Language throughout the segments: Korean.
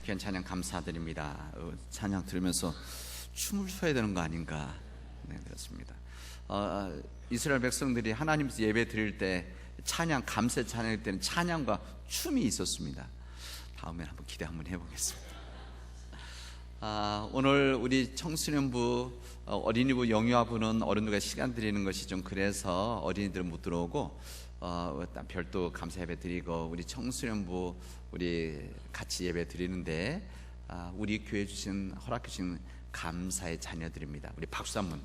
귀한 찬양 감사드립니다. 찬양 들으면서 춤을 춰야 되는 거 아닌가? 네, 그렇습니다. 이스라엘 백성들이 하나님 예배 드릴 때 찬양, 감사 찬양할 때는 찬양과 춤이 있었습니다. 다음에 한번 기대 한번 해보겠습니다. 오늘 우리 청소년부, 어린이부, 영유아부는 어른들과 시간 드리는 것이 좀 그래서 어린이들은 못 들어오고 별도 감사 예배 드리고 우리 청소년부 우리 같이 예배 드리는데 우리 교회 주신 허락해 주신 감사의 자녀들입니다. 우리 박수 한번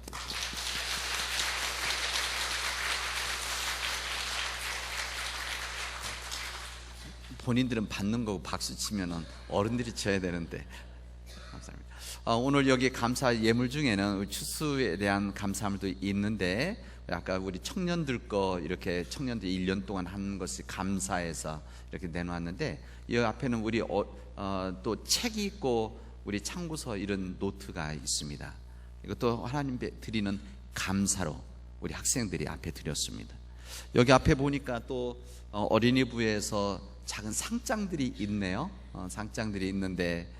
본인들은 받는 거고 박수 치면은 어른들이 쳐야 되는데 감사합니다. 오늘 여기 감사 예물 중에는 추수에 대한 감사함도 있는데 아까 우리 청년들 거 이렇게 청년들 1년 동안 한 것을 감사해서 이렇게 내놓았는데 이 앞에는 우리 또 책이 있고 우리 참고서 이런 노트가 있습니다. 이것도 하나님 드리는 감사로 우리 학생들이 앞에 드렸습니다. 여기 앞에 보니까 또 어린이부에서 작은 상장들이 있네요. 상장들이 있는데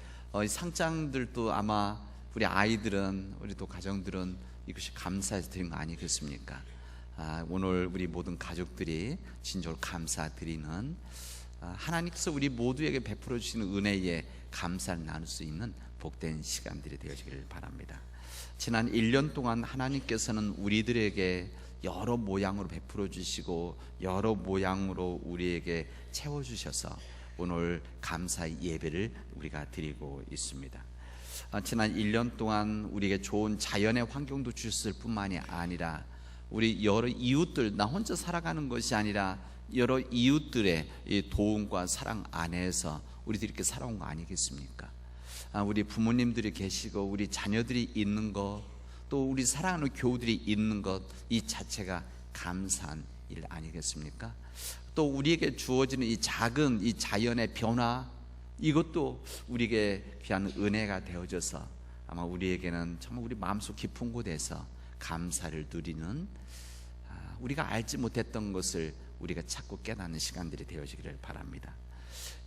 이 상장들도 아마 우리 아이들은 우리 또 가정들은 이것이 감사해서 드린 거 아니겠습니까? 오늘 우리 모든 가족들이 진정으로 감사드리는 하나님께서 우리 모두에게 베풀어 주시는 은혜에 감사를 나눌 수 있는 복된 시간들이 되어지기를 바랍니다. 지난 1년 동안 하나님께서는 우리들에게 여러 모양으로 베풀어 주시고 여러 모양으로 우리에게 채워주셔서 오늘 감사의 예배를 우리가 드리고 있습니다. 지난 1년 동안 우리에게 좋은 자연의 환경도 주셨을 뿐만이 아니라 우리 여러 이웃들, 나 혼자 살아가는 것이 아니라 여러 이웃들의 이 도움과 사랑 안에서 우리들이 이렇게 살아온 거 아니겠습니까? 우리 부모님들이 계시고 우리 자녀들이 있는 것, 또 우리 사랑하는 교우들이 있는 것, 이 자체가 감사한 일 아니겠습니까? 또 우리에게 주어지는 이 작은 이 자연의 변화, 이것도 우리에게 귀한 은혜가 되어져서 아마 우리에게는 정말 우리 마음속 깊은 곳에서 감사를 누리는 우리가 알지 못했던 것을 우리가 찾고 깨닫는 시간들이 되어지기를 바랍니다.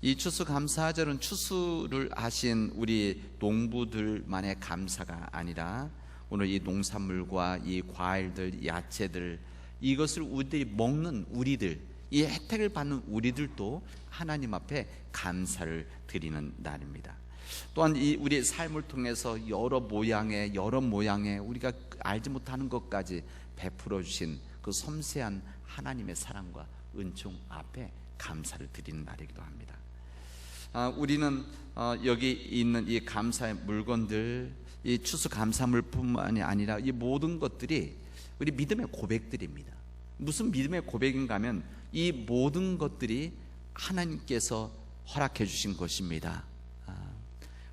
이 추수감사절은 추수를 하신 우리 농부들만의 감사가 아니라 오늘 이 농산물과 이 과일들, 야채들, 이것을 우리들이 먹는 우리들, 이 혜택을 받는 우리들도 하나님 앞에 감사를 드리는 날입니다. 또한 이 우리의 삶을 통해서 여러 모양의 우리가 알지 못하는 것까지 베풀어 주신 그 섬세한 하나님의 사랑과 은총 앞에 감사를 드리는 날이기도 합니다. 우리는 여기 있는 이 감사의 물건들, 이 추수감사물뿐만이 아니라 이 모든 것들이 우리 믿음의 고백들입니다. 무슨 믿음의 고백인가 하면 이 모든 것들이 하나님께서 허락해 주신 것입니다.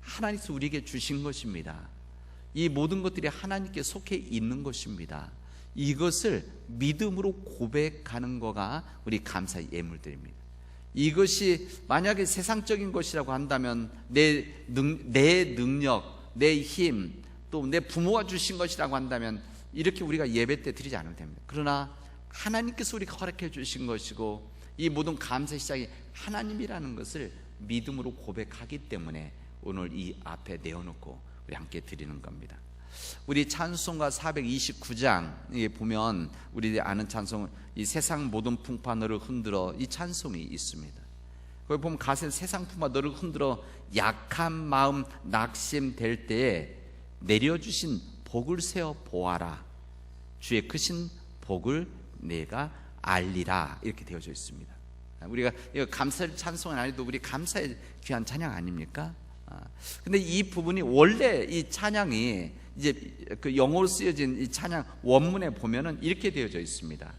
하나님께서 우리에게 주신 것입니다. 이 모든 것들이 하나님께 속해 있는 것입니다. 이것을 믿음으로 고백하는 거가 우리 감사의 예물들입니다. 이것이 만약에 세상적인 것이라고 한다면 내 능력, 내 힘, 또 내 부모가 주신 것이라고 한다면 이렇게 우리가 예배 때 드리지 않으면 됩니다. 그러나 하나님께서 우리가 허락해 주신 것이고 이 모든 감사의 시작이 하나님이라는 것을 믿음으로 고백하기 때문에 오늘 이 앞에 내어놓고 우리 함께 드리는 겁니다. 우리 찬송가 429장에 보면 우리들이 아는 찬송, 이 세상 모든 풍파 너를 흔들어, 이 찬송이 있습니다. 거기 보면 가사에 세상 풍파 너를 흔들어 약한 마음 낙심될 때에 내려주신 복을 세어 보아라, 주의 크신 복을 내가 알리라, 이렇게 되어져 있습니다. 우리가 이거 감사의 찬송은 아니도 우리 감사의 귀한 찬양 아닙니까? 근데 이 부분이 원래 이 찬양이 이제 그 영어로 쓰여진 이 찬양 원문에 보면은 이렇게 되어져 있습니다.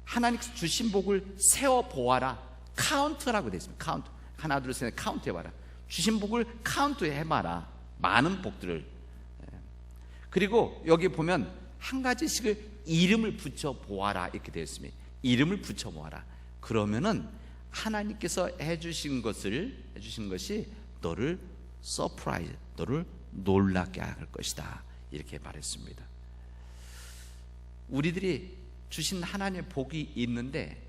하나님께서 주신 복을 세어 보아라, 카운트라고 되어 있습니다. 카운트, 하나 둘 셋 카운트 해봐라. 주신 복을 카운트 해봐라, 많은 복들을. 그리고 여기 보면 한 가지씩을 이름을 붙여 보아라, 이렇게 되어 있습니다. 이름을 붙여 보아라. 그러면은 하나님께서 해주신 것이 너를 서프라이즈, 너를 놀랍게 할 것이다, 이렇게 말했습니다. 우리들이 주신 하나님의 복이 있는데,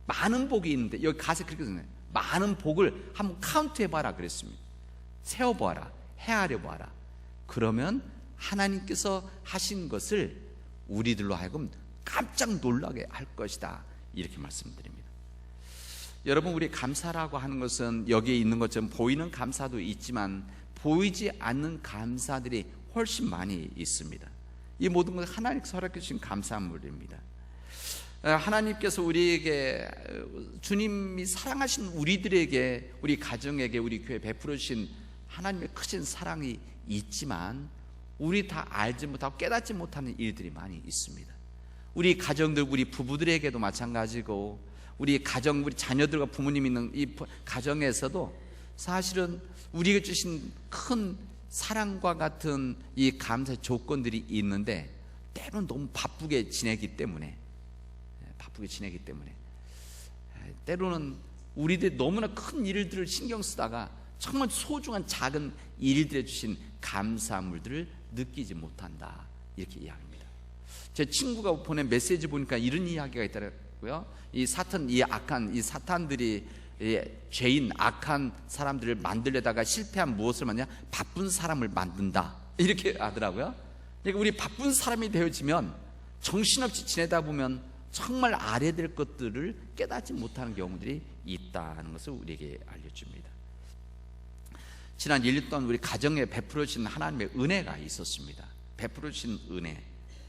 많은 복이 있는데, 여기 가사에 그렇게 쓰네요. 많은 복을 한번 카운트해봐라 그랬습니다. 세어보아라, 헤아려보아라. 그러면 하나님께서 하신 것을 우리들로 하여금 깜짝 놀라게 할 것이다, 이렇게 말씀드립니다. 여러분, 우리 감사라고 하는 것은 여기에 있는 것처럼 보이는 감사도 있지만 보이지 않는 감사들이 훨씬 많이 있습니다. 이 모든 것은 하나님께서 허락해 주신 감사물입니다. 하나님께서 우리에게, 주님이 사랑하신 우리들에게, 우리 가정에게, 우리 교회에 베풀어 주신 하나님의 크신 사랑이 있지만 우리 다 알지 못하고 깨닫지 못하는 일들이 많이 있습니다. 우리 가정들, 우리 부부들에게도 마찬가지고, 우리 가정, 우리 자녀들과 부모님 있는 이 가정에서도 사실은 우리에게 주신 큰 사랑과 같은 이 감사의 조건들이 있는데 때로는 너무 바쁘게 지내기 때문에 때로는 우리들이 너무나 큰 일들을 신경 쓰다가 정말 소중한 작은 일들에 주신 감사물들을 느끼지 못한다, 이렇게 이야기합니다. 제 친구가 보낸 메시지 보니까 이런 이야기가 있더라고요. 이 악한 이 사탄들이 죄인, 악한 사람들을 만들려다가 실패한 무엇을 만드냐? 바쁜 사람을 만든다, 이렇게 하더라고요. 그러니까 우리 바쁜 사람이 되어지면 정신없이 지내다 보면 정말 알아야 될 것들을 깨닫지 못하는 경우들이 있다는 것을 우리에게 알려줍니다. 지난 1년 동안 우리 가정에 베풀어 주신 하나님의 은혜가 있었습니다. 베풀어 주신 은혜,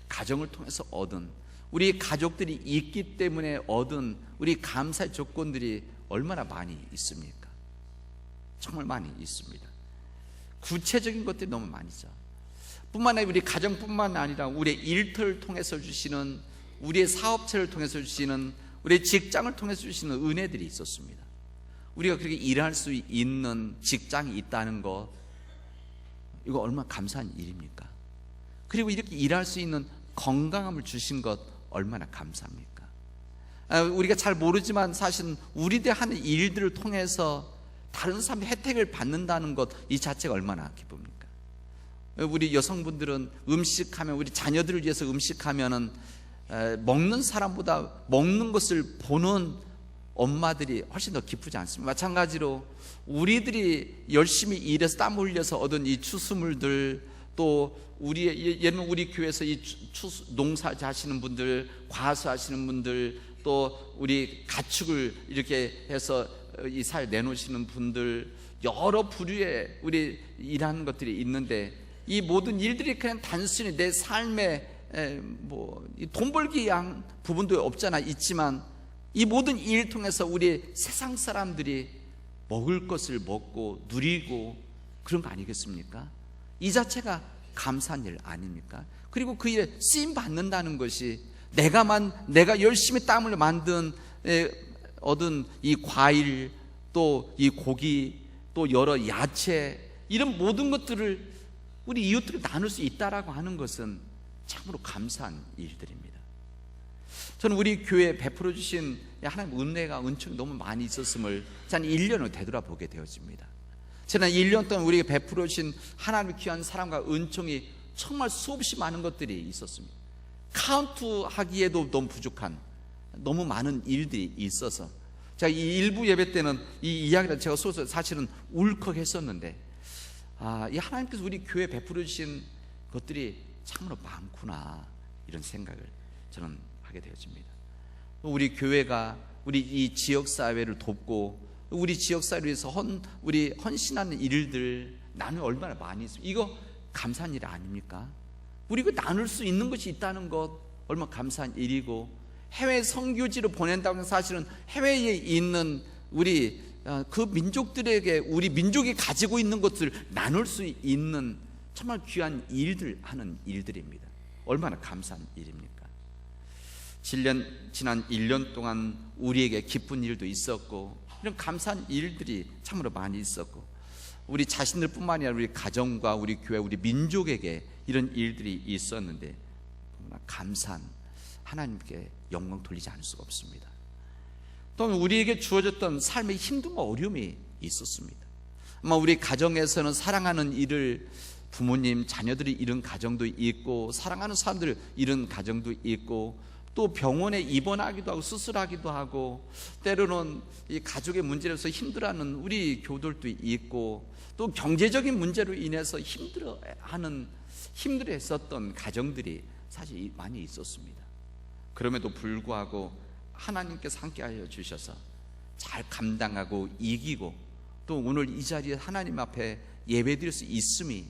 가정을 통해서 얻은, 우리 가족들이 있기 때문에 얻은 우리 감사의 조건들이 얼마나 많이 있습니까? 정말 많이 있습니다. 구체적인 것들이 너무 많이 있죠. 뿐만 아니라 우리 가정뿐만 아니라 우리의 일터를 통해서 주시는, 우리의 사업체를 통해서 주시는, 우리의 직장을 통해서 주시는 은혜들이 있었습니다. 우리가 그렇게 일할 수 있는 직장이 있다는 것, 이거 얼마나 감사한 일입니까? 그리고 이렇게 일할 수 있는 건강함을 주신 것 얼마나 감사합니까? 우리가 잘 모르지만 사실은 우리들 하는 일들을 통해서 다른 사람이 혜택을 받는다는 것, 이 자체가 얼마나 기쁩니까? 우리 여성분들은 음식하면, 우리 자녀들을 위해서 음식하면은 먹는 사람보다 먹는 것을 보는 엄마들이 훨씬 더 기쁘지 않습니까? 마찬가지로 우리들이 열심히 일해서 땀 흘려서 얻은 이 추수물들, 또 예를 들면 우리 교회에서 이 농사 하시는 분들, 과수하시는 분들, 또 우리 가축을 이렇게 해서 이 살 내놓으시는 분들, 여러 부류의 우리 일하는 것들이 있는데 이 모든 일들이 그냥 단순히 내 삶에 돈 벌기 위한 부분도 없잖아, 있지만 이 모든 일 통해서 우리 세상 사람들이 먹을 것을 먹고 누리고 그런 거 아니겠습니까? 이 자체가 감사한 일 아닙니까? 그리고 그 일에 쓰임 받는다는 것이 내가 열심히 땀을 만든 얻은 이 과일, 또 이 고기, 또 여러 야채, 이런 모든 것들을 우리 이웃들이 나눌 수 있다라고 하는 것은 참으로 감사한 일들입니다. 저는 우리 교회에 베풀어 주신 하나님의 은혜가, 은총이 너무 많이 있었음을 지난 1년을 되돌아보게 되어집니다. 지난 1년 동안 우리에게 베풀어 주신 하나님의 귀한 사랑과 은총이 정말 수없이 많은 것들이 있었습니다. 카운트하기에도 너무 부족한 너무 많은 일들이 있어서 제가 이 일부 예배 때는 이 이야기를 제가 소설 사실은 울컥했었는데, 이 하나님께서 우리 교회에 베풀어 주신 것들이 참으로 많구나, 이런 생각을 저는 하게 되어집니다. 우리 교회가 우리 이 지역사회를 돕고 우리 지역사회를 위해서 우리 헌신하는 일들 나누면 얼마나 많이 있습니까? 이거 감사한 일 아닙니까? 우리가 나눌 수 있는 것이 있다는 것 얼마나 감사한 일이고, 해외 선교지로 보낸다고 해서 사실은 해외에 있는 우리 그 민족들에게 우리 민족이 가지고 있는 것을 나눌 수 있는 정말 귀한 일들 하는 일들입니다. 얼마나 감사한 일입니까? 지난 1년 동안 우리에게 기쁜 일도 있었고 이런 감사한 일들이 참으로 많이 있었고, 우리 자신들 뿐만 아니라 우리 가정과 우리 교회, 우리 민족에게 이런 일들이 있었는데 감사한 하나님께 영광 돌리지 않을 수가 없습니다. 또 우리에게 주어졌던 삶의 힘듦과 어려움이 있었습니다. 아마 우리 가정에서는 사랑하는 일을, 부모님, 자녀들이 이룬 가정도 있고, 사랑하는 사람들 이룬 가정도 있고, 또 병원에 입원하기도 하고 수술하기도 하고, 때로는 이 가족의 문제로서 힘들어하는 우리 교들도 있고, 또 경제적인 문제로 인해서 힘들어했었던 가정들이 사실 많이 있었습니다. 그럼에도 불구하고 하나님께서 함께하여 주셔서 잘 감당하고 이기고, 또 오늘 이 자리에 하나님 앞에 예배드릴 수 있음이,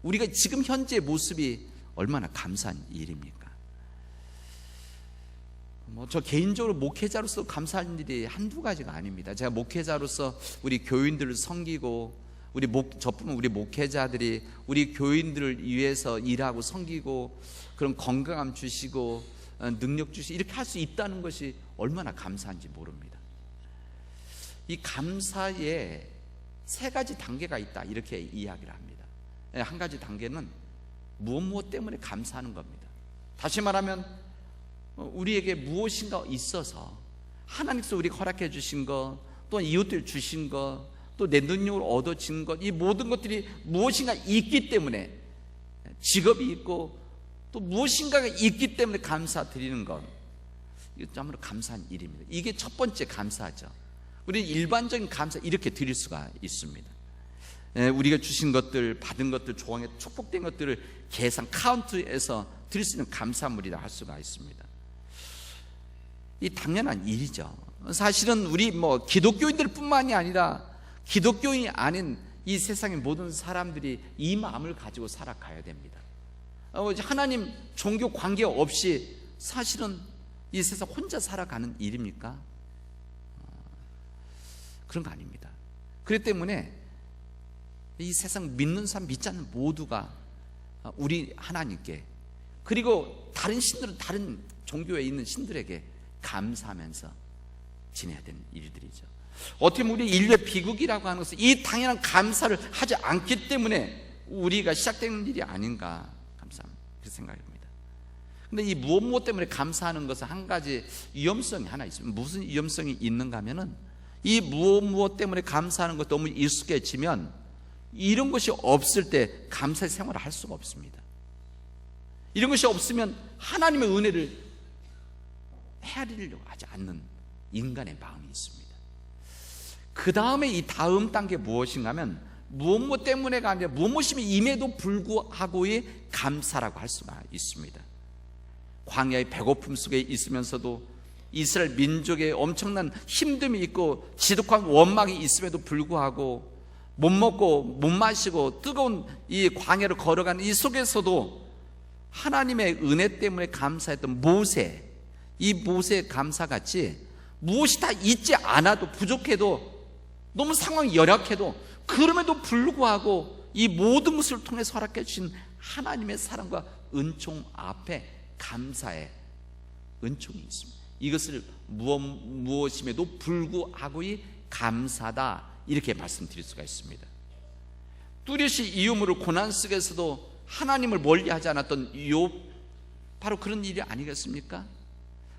우리가 지금 현재 모습이 얼마나 감사한 일입니까? 저 개인적으로 목회자로서 감사한 일이 한두 가지가 아닙니다. 제가 목회자로서 우리 교인들을 섬기고, 저뿐만 우리 목회자들이 우리 교인들을 위해서 일하고 섬기고, 그런 건강함 주시고 능력 주시고 이렇게 할 수 있다는 것이 얼마나 감사한지 모릅니다. 이 감사에 세 가지 단계가 있다, 이렇게 이야기를 합니다. 한 가지 단계는 무엇 때문에 감사하는 겁니다. 다시 말하면 우리에게 무엇인가 있어서 하나님께서 우리가 허락해 주신 것, 또 이웃들 주신 것, 또 내 능력으로 얻어진 것, 이 모든 것들이 무엇인가 있기 때문에, 직업이 있고 또 무엇인가가 있기 때문에 감사드리는 것, 이거 참으로 감사한 일입니다. 이게 첫 번째 감사죠. 우리는 일반적인 감사 이렇게 드릴 수가 있습니다. 우리가 주신 것들, 받은 것들, 조항에 축복된 것들을 계산, 카운트해서 드릴 수 있는 감사물이라 할 수가 있습니다. 이 당연한 일이죠. 사실은 우리 기독교인들 뿐만이 아니라 기독교인이 아닌 이 세상의 모든 사람들이 이 마음을 가지고 살아가야 됩니다. 하나님 종교 관계 없이 사실은 이 세상 혼자 살아가는 일입니까? 그런 거 아닙니다. 그렇기 때문에 이 세상 믿는 사람, 믿지 않는 모두가 우리 하나님께, 그리고 다른 신들은 다른 종교에 있는 신들에게 감사하면서 지내야 되는 일들이죠. 어떻게 보면 우리 인류의 비극이라고 하는 것은 이 당연한 감사를 하지 않기 때문에 우리가 시작되는 일이 아닌가, 감사합니다. 그렇게 생각합니다. 근데 이 무엇 때문에 감사하는 것은 한 가지 위험성이 하나 있습니다. 무슨 위험성이 있는가 하면은, 이 무엇 때문에 감사하는 것 너무 익숙해지면 이런 것이 없을 때 감사의 생활을 할 수가 없습니다. 이런 것이 없으면 하나님의 은혜를 헤아리려고 하지 않는 인간의 마음이 있습니다. 그 다음에 이 다음 단계 무엇인가 하면, 무엇 때문에가 아니라 무엇이면 임에도 불구하고의 감사라고 할 수가 있습니다. 광야의 배고픔 속에 있으면서도, 이스라엘 민족의 엄청난 힘듦이 있고 지독한 원망이 있음에도 불구하고, 못 먹고 못 마시고 뜨거운 이 광야를 걸어가는 이 속에서도 하나님의 은혜 때문에 감사했던 모세, 이 모세의 감사같이 무엇이 다 있지 않아도, 부족해도, 너무 상황이 열악해도, 그럼에도 불구하고 이 모든 것을 통해서 허락해 주신 하나님의 사랑과 은총 앞에 감사의 은총이 있습니다. 이것을 무엇임에도 불구하고의 감사다, 이렇게 말씀드릴 수가 있습니다. 뚜렷이 이음으로 고난 속에서도 하나님을 멀리하지 않았던 욥, 바로 그런 일이 아니겠습니까?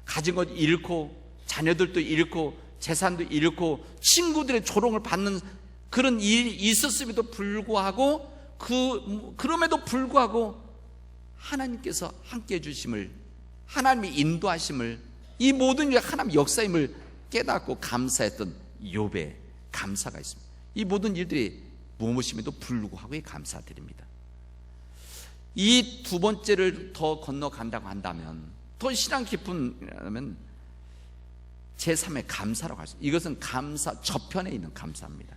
가진 것 잃고, 자녀들도 잃고, 재산도 잃고, 친구들의 조롱을 받는 그런 일이 있었음에도 불구하고, 그럼에도 불구하고 하나님께서 함께해 주심을, 하나님의 인도하심을, 이 모든 일이 하나님의 역사임을 깨닫고 감사했던 욥의 감사가 있습니다. 이 모든 일들이 무엇임에도 불구하고 감사드립니다. 이 두 번째를 더 건너간다고 한다면, 더 신앙 깊은 제3의 감사라고 할 수 있습니다. 이것은 감사 저편에 있는 감사입니다.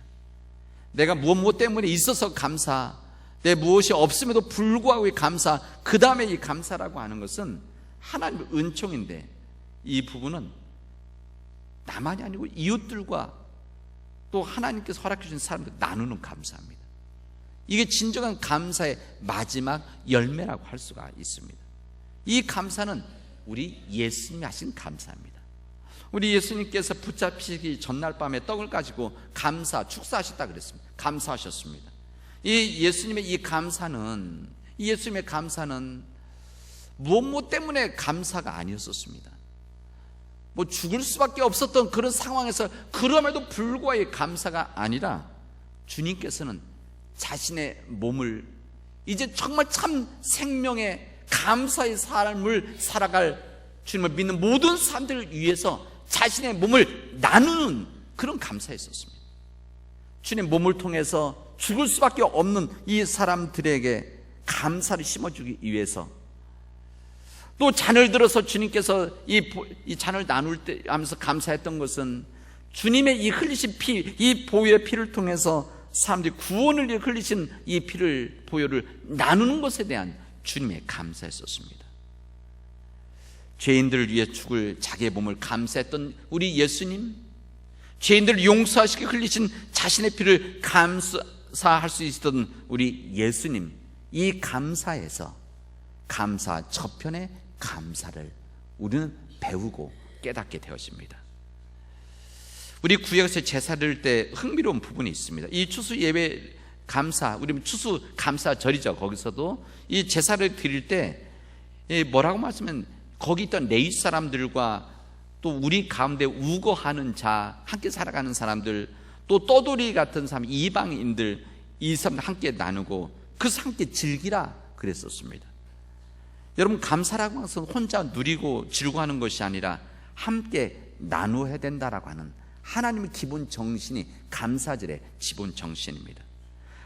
내가 무엇 때문에 있어서 감사, 내 무엇이 없음에도 불구하고 감사, 그 다음에 이 감사라고 하는 것은 하나님의 은총인데, 이 부분은 나만이 아니고 이웃들과 또 하나님께서 허락해 주신 사람들 나누는 감사입니다. 이게 진정한 감사의 마지막 열매라고 할 수가 있습니다. 이 감사는 우리 예수님이 하신 감사입니다. 우리 예수님께서 붙잡히기 전날 밤에 떡을 가지고 축사하셨다 그랬습니다. 감사하셨습니다. 이 예수님의 이 감사는, 무엇 때문에 감사가 아니었었습니다. 죽을 수밖에 없었던 그런 상황에서 그럼에도 불구하고 감사가 아니라, 주님께서는 자신의 몸을 이제 정말 참 생명의 감사의 삶을 살아갈 주님을 믿는 모든 사람들을 위해서 자신의 몸을 나누는 그런 감사였었습니다. 주님 몸을 통해서 죽을 수밖에 없는 이 사람들에게 감사를 심어주기 위해서, 또 잔을 들어서 주님께서 이 잔을 나눌 때 하면서 감사했던 것은 주님의 이 흘리신 피, 이 보혈의 피를 통해서 사람들이 구원을 위해 흘리신 이 피를, 보혈을 나누는 것에 대한 주님의 감사였었습니다. 죄인들을 위해 죽을 자기의 몸을 감사했던 우리 예수님, 죄인들을 용서하시게 흘리신 자신의 피를 감사할 수 있었던 우리 예수님, 이 감사에서 감사 저편의 감사를 우리는 배우고 깨닫게 되었습니다. 우리 구약에서 제사 드릴 때 흥미로운 부분이 있습니다. 이 추수 예배 감사, 우리 추수 감사절이죠. 거기서도 이 제사를 드릴 때 뭐라고 말씀하면, 거기 있던 레위 사람들과 또 우리 가운데 우거하는 자, 함께 살아가는 사람들, 또 떠돌이 같은 사람, 이방인들, 이 사람들 함께 나누고 그래서 함께 즐기라 그랬었습니다. 여러분, 감사라고 하는 것은 혼자 누리고 즐거워하는 것이 아니라 함께 나누어야 된다라고 하는 하나님의 기본 정신이 감사절의 기본 정신입니다.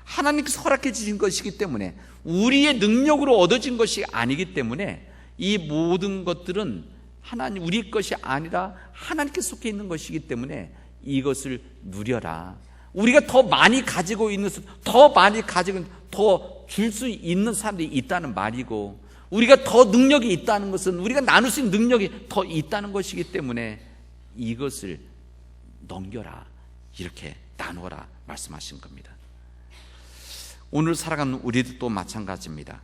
하나님께서 허락해 주신 것이기 때문에, 우리의 능력으로 얻어진 것이 아니기 때문에 이 모든 것들은 하나님, 우리 것이 아니라 하나님께 속해 있는 것이기 때문에 이것을 누려라. 우리가 더 많이 가지고 있는, 더 많이 가지고 더 줄 수 있는 사람들이 있다는 말이고, 우리가 더 능력이 있다는 것은 우리가 나눌 수 있는 능력이 더 있다는 것이기 때문에 이것을 넘겨라, 이렇게 나누어라 말씀하신 겁니다. 오늘 살아가는 우리도 또 마찬가지입니다.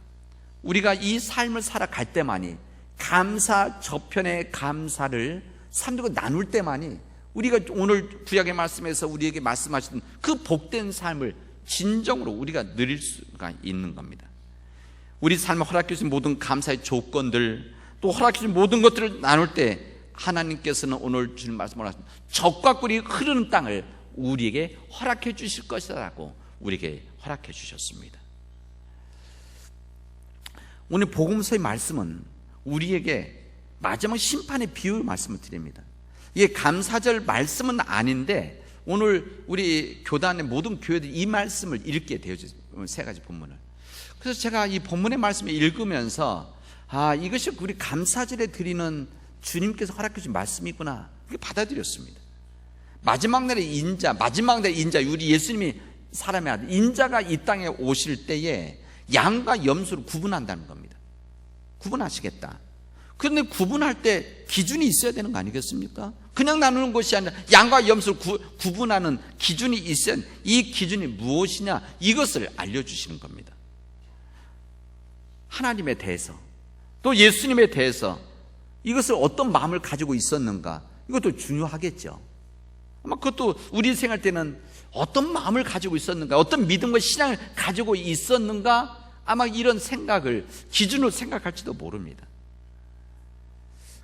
우리가 이 삶을 살아갈 때만이, 감사 저편의 감사를 사람들과 나눌 때만이 우리가 오늘 구약의 말씀에서 우리에게 말씀하신 그 복된 삶을 진정으로 우리가 누릴 수가 있는 겁니다. 우리 삶에 허락해 주신 모든 감사의 조건들, 또 허락해 주신 모든 것들을 나눌 때 하나님께서는 오늘 주신 말씀을 하십니다. 적과 꿀이 흐르는 땅을 우리에게 허락해 주실 것이라고 우리에게 허락해 주셨습니다. 오늘 복음서의 말씀은 우리에게 마지막 심판의 비유를 말씀을 드립니다. 이게 감사절 말씀은 아닌데, 오늘 우리 교단의 모든 교회들이 이 말씀을 읽게 되어져요. 세 가지 본문을. 그래서 제가 이 본문의 말씀을 읽으면서, 이것이 우리 감사절에 드리는 주님께서 허락해 주신 말씀이구나, 이렇게 받아들였습니다. 마지막 날의 인자, 우리 예수님이 사람의 아들 인자가 이 땅에 오실 때에 양과 염소를 구분한다는 겁니다. 구분하시겠다. 그런데 구분할 때 기준이 있어야 되는 거 아니겠습니까? 그냥 나누는 것이 아니라 양과 염소를 구분하는 기준이 있어야, 이 기준이 무엇이냐, 이것을 알려주시는 겁니다. 하나님에 대해서, 또 예수님에 대해서 이것을 어떤 마음을 가지고 있었는가, 이것도 중요하겠죠. 아마 그것도 우리 생활 때는 어떤 마음을 가지고 있었는가, 어떤 믿음과 신앙을 가지고 있었는가, 아마 이런 생각을 기준으로 생각할지도 모릅니다.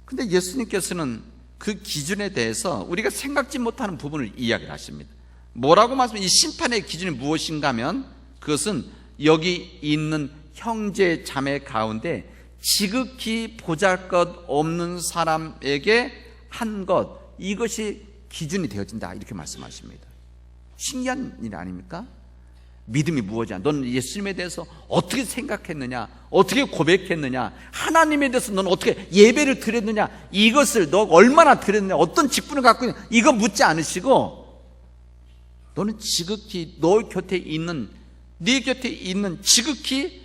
근데 예수님께서는 그 기준에 대해서 우리가 생각지 못하는 부분을 이야기를 하십니다. 뭐라고 말씀하면, 이 심판의 기준이 무엇인가 하면, 그것은 여기 있는 형제 자매 가운데 지극히 보잘것없는 사람에게 한 것, 이것이 기준이 되어진다, 이렇게 말씀하십니다. 신기한 일 아닙니까? 믿음이 무엇이냐, 너는 예수님에 대해서 어떻게 생각했느냐, 어떻게 고백했느냐, 하나님에 대해서 너는 어떻게 예배를 드렸느냐, 이것을 너 얼마나 드렸느냐, 어떤 직분을 갖고 있느냐, 이거 묻지 않으시고, 너는 지극히 너 곁에 있는, 네 곁에 있는 지극히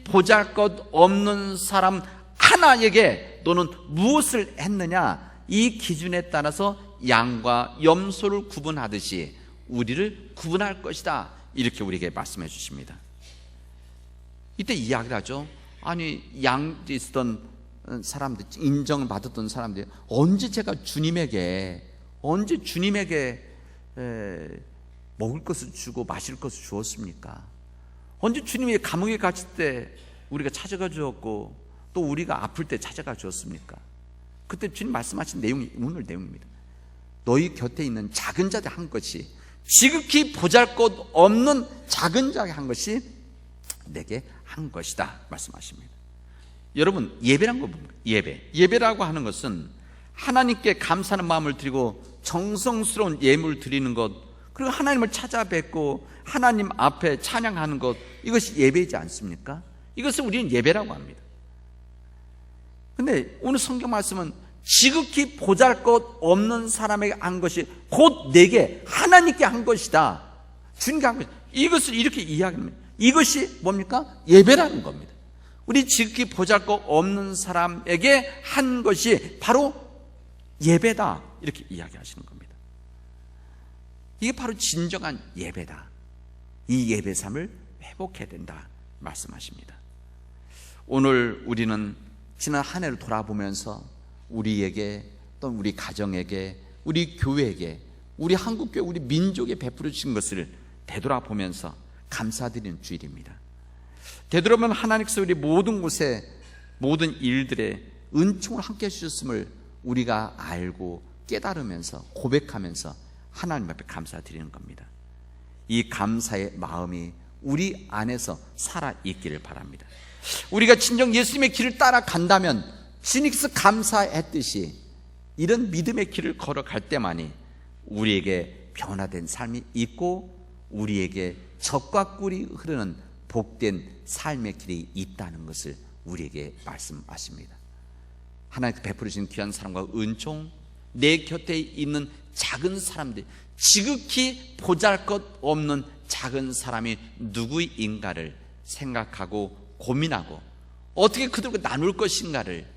보잘것없는 사람 하나에게 너는 무엇을 했느냐, 이 기준에 따라서 양과 염소를 구분하듯이 우리를 구분할 것이다, 이렇게 우리에게 말씀해 주십니다. 이때 이야기를 하죠. 아니, 양에 있었던 사람들, 인정을 받았던 사람들이 언제 주님에게 먹을 것을 주고 마실 것을 주었습니까? 언제 주님이 감옥에 갇힐 때 우리가 찾아가 주었고, 또 우리가 아플 때 찾아가 주었습니까? 그때 주님 말씀하신 내용이 오늘 내용입니다. 너희 곁에 있는 작은 자들 한 것이, 지극히 보잘것없는 작은 자에게 한 것이 내게 한 것이다 말씀하십니다. 여러분, 예배란 거 뭡니까? 예배라고 하는 것은 하나님께 감사하는 마음을 드리고 정성스러운 예물을 드리는 것, 그리고 하나님을 찾아뵙고 하나님 앞에 찬양하는 것, 이것이 예배이지 않습니까? 이것을 우리는 예배라고 합니다. 근데 오늘 성경 말씀은 지극히 보잘것없는 사람에게 한 것이 곧 내게 하나님께 한 것이다, 주님께 한 것이다, 이것을 이렇게 이야기합니다. 이것이 뭡니까? 예배라는 겁니다. 우리 지극히 보잘것없는 사람에게 한 것이 바로 예배다, 이렇게 이야기하시는 겁니다. 이게 바로 진정한 예배다. 이 예배 삶을 회복해야 된다 말씀하십니다. 오늘 우리는 지난 한 해를 돌아보면서 우리에게, 또는 우리 가정에게, 우리 교회에게, 우리 한국교회, 우리 민족에 베풀어 주신 것을 되돌아보면서 감사드리는 주일입니다. 되돌아보면 하나님께서 우리 모든 곳에, 모든 일들에 은총을 함께 해주셨음을 우리가 알고 깨달으면서 고백하면서 하나님 앞에 감사드리는 겁니다. 이 감사의 마음이 우리 안에서 살아있기를 바랍니다. 우리가 진정 예수님의 길을 따라간다면 주님께서 감사했듯이 이런 믿음의 길을 걸어갈 때만이 우리에게 변화된 삶이 있고 우리에게 젖과 꿀이 흐르는 복된 삶의 길이 있다는 것을 우리에게 말씀하십니다. 하나님께 베풀으신 귀한 사랑과 은총, 내 곁에 있는 작은 사람들, 지극히 보잘것없는 작은 사람이 누구인가를 생각하고 고민하고 어떻게 그들과 나눌 것인가를,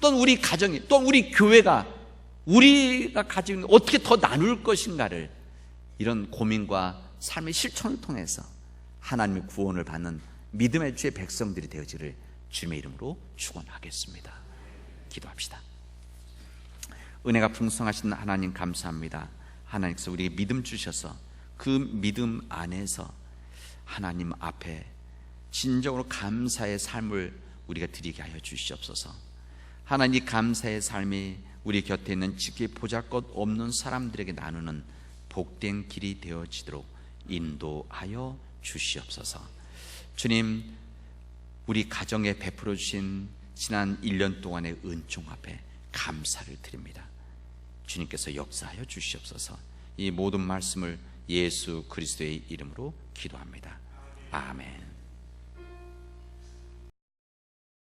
또는 우리 가정이, 또 우리 교회가 우리가 가지고 있는 어떻게 더 나눌 것인가를, 이런 고민과 삶의 실천을 통해서 하나님의 구원을 받는 믿음의 주의 백성들이 되어지를 주님의 이름으로 축원하겠습니다. 기도합시다. 은혜가 풍성하신 하나님 감사합니다. 하나님께서 우리에게 믿음 주셔서 그 믿음 안에서 하나님 앞에 진정으로 감사의 삶을 우리가 드리게 하여 주시옵소서. 하나님, 감사의 삶이 우리 곁에 있는 지극히 보잘것없는 사람들에게 나누는 복된 길이 되어지도록 인도하여 주시옵소서. 주님, 우리 가정에 베풀어 주신 지난 1년 동안의 은총 앞에 감사를 드립니다. 주님께서 역사하여 주시옵소서. 이 모든 말씀을 예수 그리스도의 이름으로 기도합니다. 아멘.